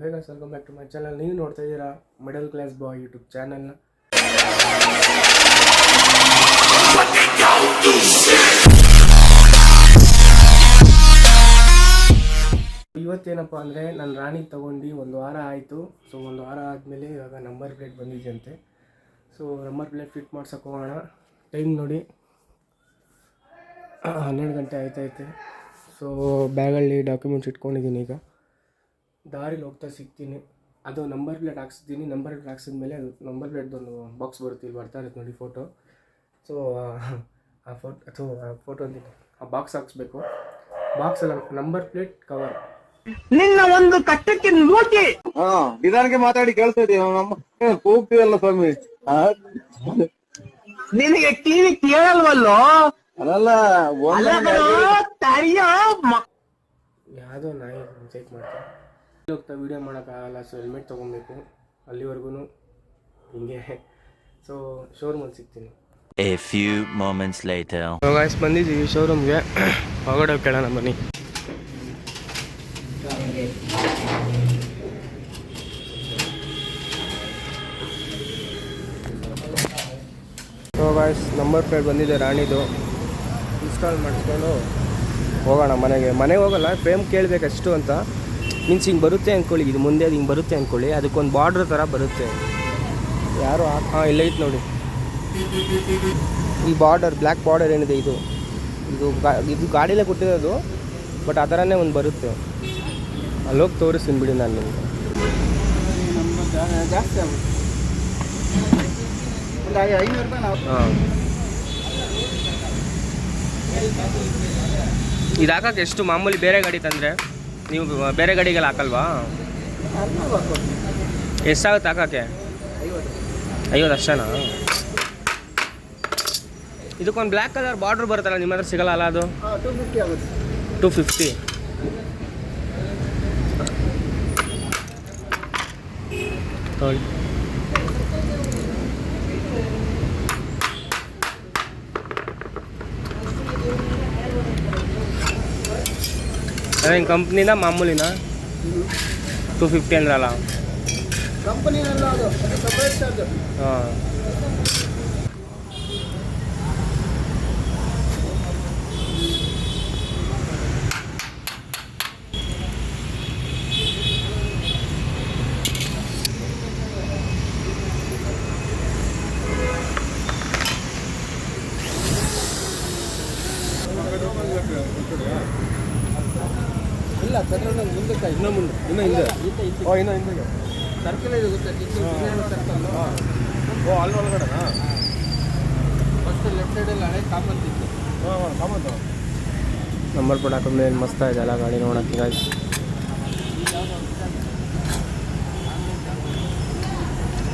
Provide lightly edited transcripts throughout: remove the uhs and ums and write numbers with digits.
Vegas, welcome back to my channel. ನೀವು ನೋಡ್ತಾ ಇದ್ದೀರಾ ಮಿಡಲ್ ಕ್ಲಾಸ್ ಬಾಯ್ ಯೂಟ್ಯೂಬ್ ಚಾನಲ್ನ. ಇವತ್ತೇನಪ್ಪ ಅಂದರೆ ನಾನು ರಾಣಿಗೆ ತೊಗೊಂಡು ಒಂದು ವಾರ ಆಯಿತು. ಸೊ ಒಂದು ವಾರ ಆದಮೇಲೆ ಇವಾಗ ನಂಬರ್ ಪ್ಲೇಟ್ ಬಂದಿದೆಯಂತೆ. ಸೊ ನಂಬರ್ ಪ್ಲೇಟ್ ಫಿಟ್ ಮಾಡ್ಸೋಕೆ ಹೋಗೋಣ. ಟೈಮ್ ನೋಡಿ 12 ಗಂಟೆ ಆಯ್ತೈತೆ. ಸೊ ಬ್ಯಾಗಲ್ಲಿ ಡಾಕ್ಯುಮೆಂಟ್ಸ್ ಇಟ್ಕೊಂಡಿದ್ದೀನಿ. ಈಗ ದಾರಿಲಿ ಹೋಗ್ತಾ ಸಿಗ್ತೀನಿ. ಅದು ನಂಬರ್ ಪ್ಲೇಟ್ ಹಾಕ್ಸಿದ್ದೀನಿ. ನಂಬರ್ ಪ್ಲೇಟ್ ಹಾಕ್ಸಿದ್ಮೇಲೆ ಅದು ನಂಬರ್ ಪ್ಲೇಟ್ದೊಂದು ಬಾಕ್ಸ್ ಬರುತ್ತೆ, ಇಲ್ಲಿ ಬರ್ತಾ ಇರುತ್ತೆ ನೋಡಿ ಫೋಟೋ. ಸೊ ಆ ಫೋಟೋ ಅಂತೀನಿ, ಆ ಬಾಕ್ಸ್ ಹಾಕ್ಸ್ಬೇಕು. ಬಾಕ್ಸ್ ಅಲ್ಲ, ನಂಬರ್ ಪ್ಲೇಟ್ ಕವರ್. ನಿನ್ನ ಒಂದು ಕಟ್ಟಕ್ಕೆ ನೋಟಿ ನಿಧಾನಕ್ಕೆ ಮಾತಾಡಿ ಕೇಳ್ತಾ ಇದೀವಿ. ನಮ್ಮ ಹೋಗ್ತೀವಲ್ಲ ಸ್ವಾಮಿ, ನಿನಗೆ ಟಿವಿ ಕೇಳಲ್ವಲ್ಲೋ? ಅದಲ್ಲ ಯಾವುದೋ ನಾಯಿ ಚೆಕ್ ಮಾಡ್ತಾರೆ. ಹೋಗ್ತಾ ವೀಡಿಯೋ ಮಾಡೋಕ್ಕಾಗಲ್ಲ, ಸೊ ಹೆಲ್ಮೆಟ್ ತೊಗೊಬೇಕು. ಅಲ್ಲಿವರೆಗೂ ಹಿಂಗೆ. ಸೊ ಶೋರೂಮಲ್ಲಿ ಸಿಗ್ತೀನಿ. A few moments later. So guys, ಬಂದಿದ್ದೀವಿ ಶೋರೂಮ್ಗೆ. ಹೊರಗಡೆ ಕೇಳೋಣ ಬನ್ನಿ. ಸೊ ಗಾಯ್ಸ್, ನಂಬರ್ ಪ್ಲೇಟ್ ಬಂದಿದೆ ರಾಣಿದು. ಇನ್ಸ್ಟಾಲ್ ಮಾಡಿಸ್ಕೊಂಡು ಹೋಗೋಣ ಮನೆಗೆ ಹೋಗೋಲ್ಲ, ಫ್ರೇಮ್ ಕೇಳಬೇಕಷ್ಟು ಅಂತ. ಮೀನ್ಸ್ ಹಿಂಗೆ ಬರುತ್ತೆ ಅಂದ್ಕೊಳ್ಳಿ, ಇದು ಮುಂದೆ ಅದು ಹಿಂಗೆ ಬರುತ್ತೆ ಅಂದ್ಕೊಳ್ಳಿ, ಅದಕ್ಕೊಂದು ಬಾರ್ಡ್ರ್ ಥರ ಬರುತ್ತೆ. ಯಾರು ಇಲ್ಲ ಐತೆ ನೋಡಿ, ಈ ಬಾರ್ಡರ್, ಬ್ಲ್ಯಾಕ್ ಬಾರ್ಡರ್ ಏನಿದೆ ಇದು ಗಾಡಿಲೇ ಕೊಟ್ಟಿರೋದು. ಬಟ್ ಆ ಥರನೇ ಒಂದು ಬರುತ್ತೆ. ಅಲ್ಲೋಗಿ ತೋರಿಸ್ತೀನಿ ಬಿಡಿ ನಾನು ನಿಮಗೆ. ಜಾಸ್ತಿ ಆಗುತ್ತೆ, ಒಂದು 500 ರೂಪಾಯಿ ನಾವು. ಹಾಂ, ಇದು ಹಾಕಕ್ಕೆ ಎಷ್ಟು ಮಾಮೂಲಿ ಬೇರೆ ಗಾಡಿ ತಂದರೆ? ನೀವು ಬೇರೆ ಗಾಡಿಗೆಲ್ಲ ಹಾಕಲ್ವಾ? ಎಷ್ಟಾಗುತ್ತೆ ಹಾಕೋಕ್ಕೆ? 50 ಅಷ್ಟೇನಾ? ಇದಕ್ಕೊಂದು ಬ್ಲ್ಯಾಕ್ ಕಲರ್ ಬಾರ್ಡ್ರ್ ಬರುತ್ತಲ್ಲ, ನಿಮ್ಮ ಹತ್ರ ಸಿಗಲ್ಲ ಅಲ್ಲ? ಅದು 250 ಆಗುತ್ತೆ. 250 ತೊಗೊಳ್ಳಿ. ಅದೇನು ಕಂಪ್ನಿನ ಮಾಮೂಲಿನ? 250 ಅಂದ್ರಲ್ಲ, ಕಂಪನಿನೆಲ್ಲ ಅದು ಸಪ್ರೇಟ್ ಚಾರ್ಜ್. ಹಾಂ. ಇಲ್ಲ ಪೆಟ್ರೋಲ್ ಮುಂದಕ್ಕೆ ಇನ್ನೂ ಹಿಂದೆ ಸರ್ಕಲ್ ಇದೆ ಗೊತ್ತಾ? ಸರ್ಕಲ್. ಅಲ್ಲಿ ಒಳಗಡೆನಾ? ಫಸ್ಟ್ ಲೆಫ್ಟ್ ಸೈಡಲ್ಲಿ ಹಳೆ ಕಾಮತ್ ಇತ್ತು. ಕಾಮತ್ ನಂಬರ್ ಪ್ಲೇಟ್ ಹಾಕೊಂಡ್ಮೇಲೆ ಮಸ್ತ್ ಇದೆ ಅಲ್ಲ ಗಾಡಿ ನೋಡೋಕ್ಕೆ. ಗಾಡಿ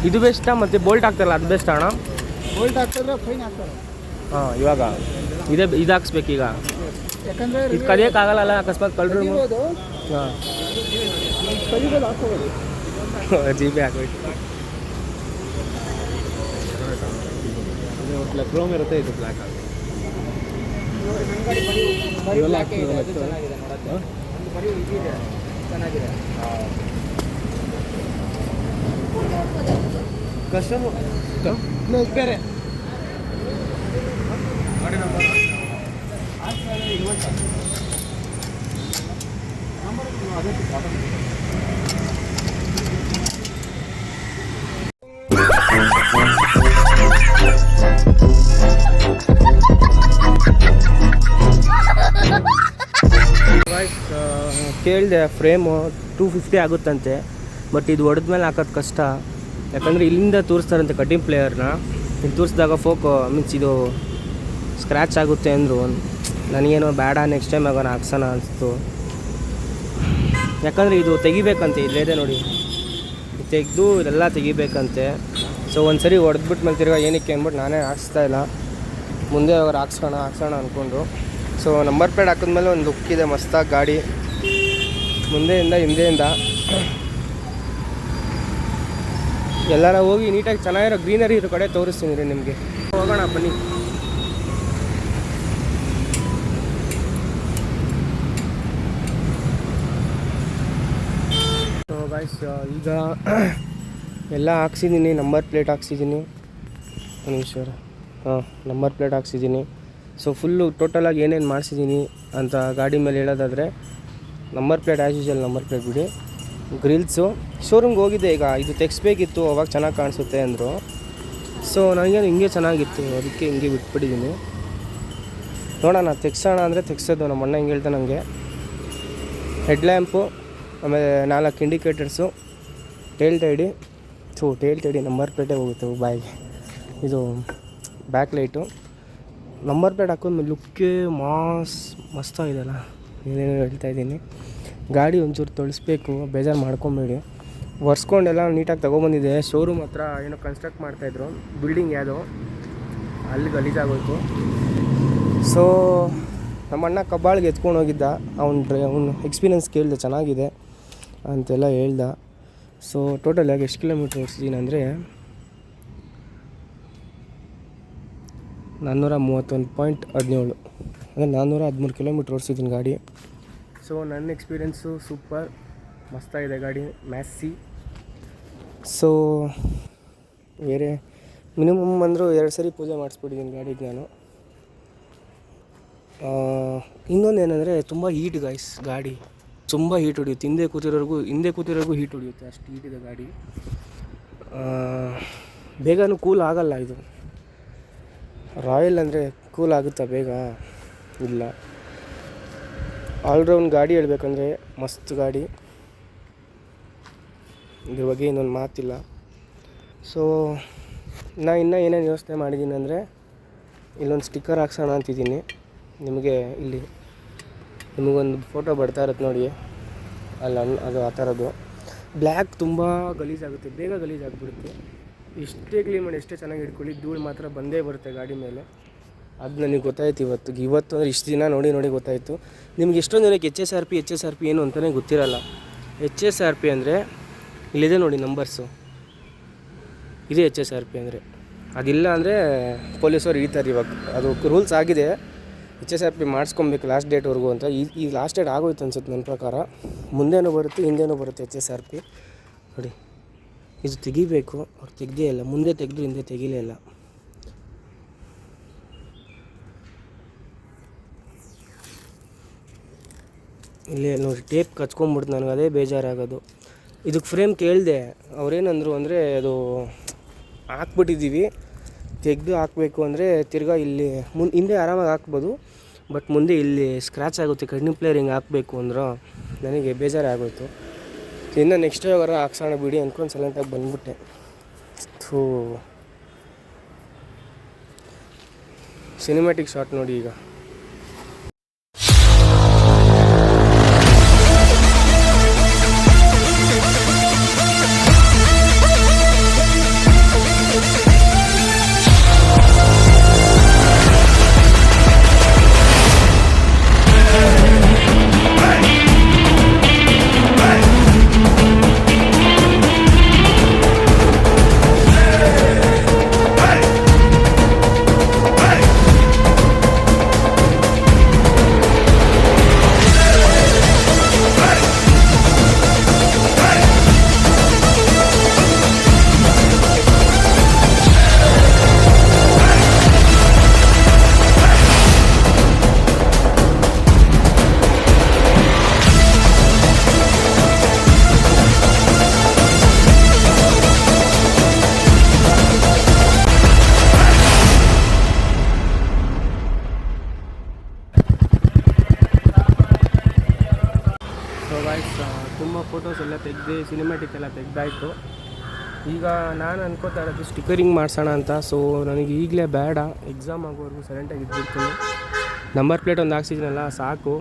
ಇದು ಬೆಸ್ಟಾ ಮತ್ತು ಬೋಲ್ಟ್ ಹಾಕ್ತಾರಲ್ಲ ಅದು ಬೆಸ್ಟ್ ಅಣ್ಣ? ಬೋಲ್ಟ್ ಹಾಕ್ತಾರೆ, ಫೈನ್ ಹಾಕ್ತಾರೆ. ಹಾಂ, ಇವಾಗ ಇದು ಹಾಕ್ಸ್ಬೇಕೀಗ, ಯಾಕಂದರೆ ಇದು ಕಲಿಯೋಕ್ಕಾಗಲ್ಲ ಅಕಸ್ಮಾತ್ ಕಳ್ರು. ಹಾಂ, ಕಲಿಬೋದು, ಹಾಕೋಬೋದು. GB ಹಾಕ್ಬೇಕು. ಕ್ರೋಮ್ ಇರುತ್ತೆ, ಇದು ಬ್ಲ್ಯಾಕ್ ಆಗುತ್ತೆ. ಚೆನ್ನಾಗಿದೆ. ಕಸ್ಟಮರ್ ಬೇರೆ ಕೇಳಿದೆ, ಫ್ರೇಮು 250 ಆಗುತ್ತಂತೆ. ಬಟ್ ಇದು ಹೊಡೆದ್ಮೇಲೆ ಹಾಕೋದು ಕಷ್ಟ, ಯಾಕಂದರೆ ಇಲ್ಲಿಂದ ತೋರಿಸ್ತಾರಂತೆ ಕಟಿಂಗ್ ಪ್ಲೇಯರ್ನ. ಇಲ್ಲಿ ತೋರಿಸಿದಾಗ ಮೀನ್ಸ್ ಇದು ಸ್ಕ್ರ್ಯಾಚ್ ಆಗುತ್ತೆ ಅಂದರು. ನನಗೇನೋ ಬೇಡ, ನೆಕ್ಸ್ಟ್ ಟೈಮ್ ಆಗೋಣ ಹಾಕ್ಸೋಣ ಅನಿಸ್ತು. ಯಾಕಂದರೆ ಇದು ತೆಗಿಬೇಕಂತೆ, ಇಲ್ಲೇ ನೋಡಿ, ತೆಗೆದು ಇದೆಲ್ಲ ತೆಗಿಬೇಕಂತೆ. ಸೊ ಒಂದು ಸರಿ ಹೊಡೆದ್ಬಿಟ್ಟು ತಿರ್ಗಾ ಏನಕ್ಕೆ ಅಂದ್ಬಿಟ್ಟು ನಾನೇ ಹಾಕ್ಸ್ತಾಯಿಲ್ಲ. ಮುಂದೆ ಅವ್ರು ಹಾಕ್ಸೋಣ ಅಂದ್ಕೊಂಡು. ಸೊ ನಂಬರ್ ಪ್ಲೇಟ್ ಹಾಕಿದ್ಮೇಲೆ ಒಂದು ಲುಕ್ ಇದೆ ಮಸ್ತಾಗಿ ಗಾಡಿ, ಮುಂದೆಯಿಂದ ಹಿಂದೆಯಿಂದ ಎಲ್ಲರ ಹೋಗಿ ನೀಟಾಗಿ ಚೆನ್ನಾಗಿರೋ ಗ್ರೀನರಿ ಇರೋ ಕಡೆ ತೋರಿಸ್ತೀನಿ ರೀ ನಿಮಗೆ. ಹೋಗೋಣ ಬನ್ನಿ. ಗಾಯ್ಸ್ ಗೈಸ್, ಈಗ ಎಲ್ಲ ಹಾಕ್ಸಿದ್ದೀನಿ, ನಂಬರ್ ಪ್ಲೇಟ್ ಹಾಕ್ಸಿದ್ದೀನಿ. ಒಂದು ನಿಮಿಷ, ಹಾಂ, ನಂಬರ್ ಪ್ಲೇಟ್ ಹಾಕ್ಸಿದ್ದೀನಿ. ಸೊ ಫುಲ್ಲು ಟೋಟಲಾಗಿ ಏನೇನು ಮಾಡಿಸಿದ್ದೀನಿ ಅಂತ ಗಾಡಿ ಮೇಲೆ ಹೇಳೋದಾದರೆ, number plate as usual number plate ಬಿಡಿ. ಗ್ರಿಲ್ಸು ಶೋರೂಮ್ಗೆ ಹೋಗಿದ್ದೆ, ಈಗ ಇದು ತೆಗ್ಸ್ಬೇಕಿತ್ತು, ಅವಾಗ ಚೆನ್ನಾಗಿ ಕಾಣಿಸುತ್ತೆ ಅಂದರು. ಸೊ ನನಗೇನು ಹಿಂಗೆ ಚೆನ್ನಾಗಿತ್ತು, ಅದಕ್ಕೆ ಹಿಂಗೆ ಬಿಟ್ಬಿಟ್ಟಿದ್ದೀನಿ. ನೋಡೋಣ, ತೆಗ್ಸೋಣ ಅಂದರೆ ತೆಗ್ಸೋದು. ನಮ್ಮ ಅಣ್ಣ ಹಿಂಗೆ ಹೇಳ್ತಾ ನನಗೆ. ಹೆಡ್ಲ್ಯಾಂಪು, ಆಮೇಲೆ 4 ಇಂಡಿಕೇಟರ್ಸು, ಟೇಲ್ ಟೈಡಿ ನಂಬರ್ ಪ್ಲೇಟೇ ಹೋಗುತ್ತೆ ಬಾಯಿಗೆ. ಇದು ಬ್ಯಾಕ್ ಲೈಟು, ನಂಬರ್ ಪ್ಲೇಟ್ ಹಾಕೊಂಡ್ಮೇಲೆ ಲುಕ್ಕೇ ಮಸ್ತಾಗಿದೆಯಲ್ಲ, ಏನೇನು ಹೇಳ್ತಾಯಿದ್ದೀನಿ. ಗಾಡಿ ಒಂಚೂರು ತೊಳಿಸ್ಬೇಕು, ಬೇಜಾರು ಮಾಡ್ಕೊಬೇಡಿ. ಒರೆಸ್ಕೊಂಡೆಲ್ಲ ನೀಟಾಗಿ ತೊಗೊಬಂದಿದೆ. ಶೋರೂಮ್ ಹತ್ರ ಏನೋ ಕನ್ಸ್ಟ್ರಕ್ಟ್ ಮಾಡ್ತಾಯಿದ್ರು, ಬಿಲ್ಡಿಂಗ್ ಯಾವುದೋ, ಅಲ್ಲಿ ಗಲೀಜಾಗೋಯ್ತು. ಸೊ ನಮ್ಮ ಅಣ್ಣ ಕಬ್ಬಾಳಿಗೆ ಎತ್ಕೊಂಡು ಹೋಗಿದ್ದ, ಅವ್ನು ಎಕ್ಸ್ಪೀರಿಯನ್ಸ್ ಕೇಳಿದೆ, ಚೆನ್ನಾಗಿದೆ ಅಂತೆಲ್ಲ ಹೇಳ್ದ. ಸೊ ಟೋಟಲಾಗಿ ಎಷ್ಟು ಕಿಲೋಮೀಟ್ರ್ ಓಡಿಸಿದ್ದೀನಿ ಅಂದರೆ 431.17, ಅಂದರೆ 413 ಕಿಲೋಮೀಟ್ರ್ ಓಡಿಸಿದ್ದೀನಿ ಗಾಡಿ. ಸೊ ನನ್ನ ಎಕ್ಸ್ಪೀರಿಯೆನ್ಸು ಸೂಪರ್ ಮಸ್ತಾಗಿದೆ ಗಾಡಿ, ಮ್ಯಾಸಿ. ಸೊ ಬೇರೆ ಮಿನಿಮಮ್ ಅಂದರೂ 2 ಸರಿ ಪೂಜೆ ಮಾಡಿಸ್ಬಿಟ್ಟಿದ್ದೀನಿ ಗಾಡಿಗೆ ನಾನು. ಇನ್ನೊಂದು ಏನಂದರೆ ತುಂಬ ಹೀಟ್ ಗೈಸ್, ಗಾಡಿ ತುಂಬ ಹೀಟ್ ಹೊಡಿಯುತ್ತೆ. ಹಿಂದೆ ಕೂತಿರೋರ್ಗೂ ಹೀಟ್ ಹೊಡಿಯುತ್ತೆ, ಅಷ್ಟು ಹೀಟಿದೆ ಗಾಡಿ. ಬೇಗನೂ ಕೂಲ್ ಆಗಲ್ಲ ಇದು. ರಾಯಲ್ ಅಂದರೆ ಕೂಲ್ ಆಗುತ್ತಾ ಬೇಗ? ಇಲ್ಲ. ಆಲ್ರೌಂಡ್ ಗಾಡಿ ಹೇಳ್ಬೇಕಂದ್ರೆ ಮಸ್ತ್ ಗಾಡಿ, ಇದ್ರ ಬಗ್ಗೆ ಇನ್ನೊಂದು ಮಾತಿಲ್ಲ. ಸೊ ನಾ ಇನ್ನೂ ಏನೇನು ಯೋಚನೆ ಮಾಡಿದ್ದೀನಿ ಅಂದರೆ, ಇಲ್ಲೊಂದು ಸ್ಟಿಕ್ಕರ್ ಹಾಕ್ಸೋಣ ಅಂತಿದ್ದೀನಿ. ನಿಮಗೆ ಇಲ್ಲಿ ನಿಮಗೊಂದು ಫೋಟೋ ಬರ್ತಾ ಇರುತ್ತೆ ನೋಡಿ, ಅದು ಆ ಥರದ್ದು. ಬ್ಲ್ಯಾಕ್ ತುಂಬ ಗಲೀಜಾಗುತ್ತೆ, ಬೇಗ ಗಲೀಜಾಗ್ಬಿಡುತ್ತೆ. ಎಷ್ಟೇ ಕ್ಲೀನ್ ಮಾಡಿ, ಎಷ್ಟೇ ಚೆನ್ನಾಗಿ ಇಟ್ಕೊಳ್ಳಿ, ಧೂಳು ಮಾತ್ರ ಬಂದೇ ಬರುತ್ತೆ ಗಾಡಿ ಮೇಲೆ. ಅದು ನನಗೆ ಗೊತ್ತಾಯ್ತು ಇವತ್ತು ಅಂದರೆ ಇಷ್ಟು ದಿನ ನೋಡಿ ಗೊತ್ತಾಯಿತು. ನಿಮ್ಗೆ ಎಷ್ಟೊಂದು ಜನಕ್ಕೆ ಎಚ್ ಎಸ್ ಆರ್ ಪಿ ಏನು ಅಂತಲೇ ಗೊತ್ತಿರಲ್ಲ. HSRP ಅಂದರೆ ಇಲ್ಲಿದೆ ನೋಡಿ ನಂಬರ್ಸು, ಇದೇ HSRP ಅಂದರೆ. ಅದಿಲ್ಲ ಅಂದರೆ ಪೊಲೀಸವ್ರು ಹಿಡಿತಾರೆ. ಇವಾಗ ಅದು ರೂಲ್ಸ್ ಆಗಿದೆ, HSRP ಮಾಡಿಸ್ಕೊಬೇಕು ಲಾಸ್ಟ್ ಡೇಟ್ವರೆಗೂ ಅಂತ. ಈ ಲಾಸ್ಟ್ ಡೇಟ್ ಆಗೋಯ್ತು ಅನ್ಸುತ್ತೆ ನನ್ನ ಪ್ರಕಾರ. ಮುಂದೇನೂ ಬರುತ್ತೆ, ಹಿಂದೇನೂ ಬರುತ್ತೆ HSRP ನೋಡಿ. ಇದು ತೆಗಿಬೇಕು, ಅವ್ರು ತೆಗ್ದೇ ಇಲ್ಲ. ಮುಂದೆ ತೆಗೆದು ಹಿಂದೆ ತೆಗಿಲೇ ಇಲ್ಲ. ಇಲ್ಲೇ ನೋಡಿ ಟೇಪ್ ಕಚ್ಕೊಂಡ್ಬಿಡ್ತು, ನನಗೆ ಅದೇ ಬೇಜಾರಾಗೋದು. ಇದಕ್ಕೆ ಫ್ರೇಮ್ ಕೇಳಿದೆ, ಅವ್ರೇನಂದರು ಅಂದರೆ ಅದು ಹಾಕ್ಬಿಟ್ಟಿದ್ದೀವಿ, ತೆಗೆದು ಹಾಕಬೇಕು ಅಂದರೆ ತಿರ್ಗಾ ಇಲ್ಲಿ ಹಿಂದೆ ಆರಾಮಾಗಿ ಹಾಕ್ಬೋದು, ಬಟ್ ಮುಂದೆ ಇಲ್ಲಿ ಸ್ಕ್ರ್ಯಾಚ್ ಆಗುತ್ತೆ, ಕಡಿಮೆ ಪ್ಲೇಯರ್ ಹಿಂಗೆ ಹಾಕಬೇಕು ಅಂದರು. ನನಗೆ ಬೇಜಾರಾಗೋಯ್ತು. ಇನ್ನು ನೆಕ್ಸ್ಟ್ ಯಾವಾಗಾರ ಹಾಕ್ಸೋಣ ಬಿಡಿ ಅಂದ್ಕೊಂಡು ಸೈಲೆಂಟಾಗಿ ಬಂದ್ಬಿಟ್ಟೆ. ಸಿನಿಮ್ಯಾಟಿಕ್ ಶಾಟ್ ನೋಡಿ ಈಗ. ತುಂಬ ಫೋಟೋಸ್ ಎಲ್ಲ ತೆಗೆದು ಸಿನಿಮ್ಯಾಟಿಕ್ ಎಲ್ಲ ತೆಗೆದಾಯಿತು. ಈಗ ನಾನು ಅನ್ಕೋತಾ ಇರೋದು ಸ್ಟಿಕ್ಕರಿಂಗ್ ಮಾಡಿಸೋಣ ಅಂತ. ಸೊ ನನಗೆ ಈಗಲೇ ಬೇಡ, ಎಕ್ಸಾಮ್ ಆಗೋವರೆಗೂ ಸೈಲೆಂಟಾಗಿ ಇದ್ಬಿಡ್ತೀನಿ. ನಂಬರ್ ಪ್ಲೇಟ್ ಒಂದು ಹಾಕ್ಸಿದ್ದೀನಲ್ಲ ಸಾಕು,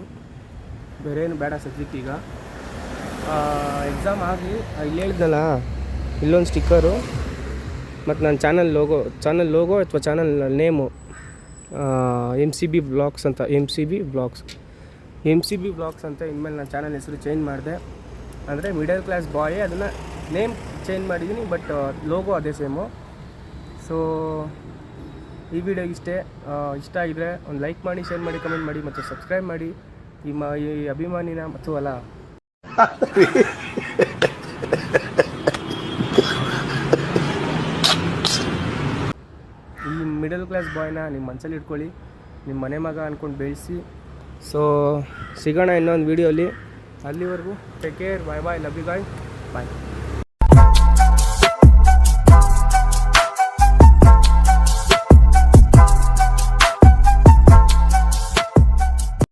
ಬೇರೆ ಏನು ಬೇಡ ಸದ್ಯಕ್ಕೆ. ಈಗ ಎಕ್ಸಾಮ್ ಆಗಲಿ, ಇಲ್ಲಿ ಹೇಳಿದ್ನಲ್ಲ ಇಲ್ಲೊಂದು ಸ್ಟಿಕ್ಕರು ಮತ್ತು ನನ್ನ ಚಾನಲ್ ಲೋಗೋ ಅಥವಾ ಚಾನಲ್ ನೇಮು MCB ಬ್ಲಾಗ್ಸ್ ಅಂತ, MCB ಬ್ಲಾಗ್ಸ್ ಅಂತ. ಇನ್ಮೇಲೆ ನಾನು ಚಾನಲ್ ಹೆಸರು ಚೇಂಜ್ ಮಾಡಿದೆ, ಅಂದರೆ ಮಿಡಲ್ ಕ್ಲಾಸ್ ಬಾಯ್, ಅದನ್ನು ನೇಮ್ ಚೇಂಜ್ ಮಾಡಿದ್ದೀನಿ, ಬಟ್ ಲೋಗೋ ಅದೇ ಸೇಮು. ಸೊ ಈ ವಿಡಿಯೋಗೆ ಇಷ್ಟ ಆಗಿದ್ರೆ ಒಂದು ಲೈಕ್ ಮಾಡಿ, ಶೇರ್ ಮಾಡಿ, ಕಮೆಂಟ್ ಮಾಡಿ ಮತ್ತು ಸಬ್ಸ್ಕ್ರೈಬ್ ಮಾಡಿ. ಈ ಅಭಿಮಾನಿನ ಮತ್ತು ಅಲ್ಲ ಮಿಡಲ್ ಕ್ಲಾಸ್ ಬಾಯ್ನ ನಿಮ್ಮ ಮನಸ್ಸಲ್ಲಿ ಇಟ್ಕೊಳ್ಳಿ, ನಿಮ್ಮ ಮನೆ ಮಗ ಅಂದ್ಕೊಂಡು ಬೆಳೆಸಿ. ಸೊ ಸಿಗೋಣ ಇನ್ನೊಂದು ವೀಡಿಯೋಲಿ. ಅಲ್ಲಿವರೆಗೂ take care, bye bye, love you guys, bye.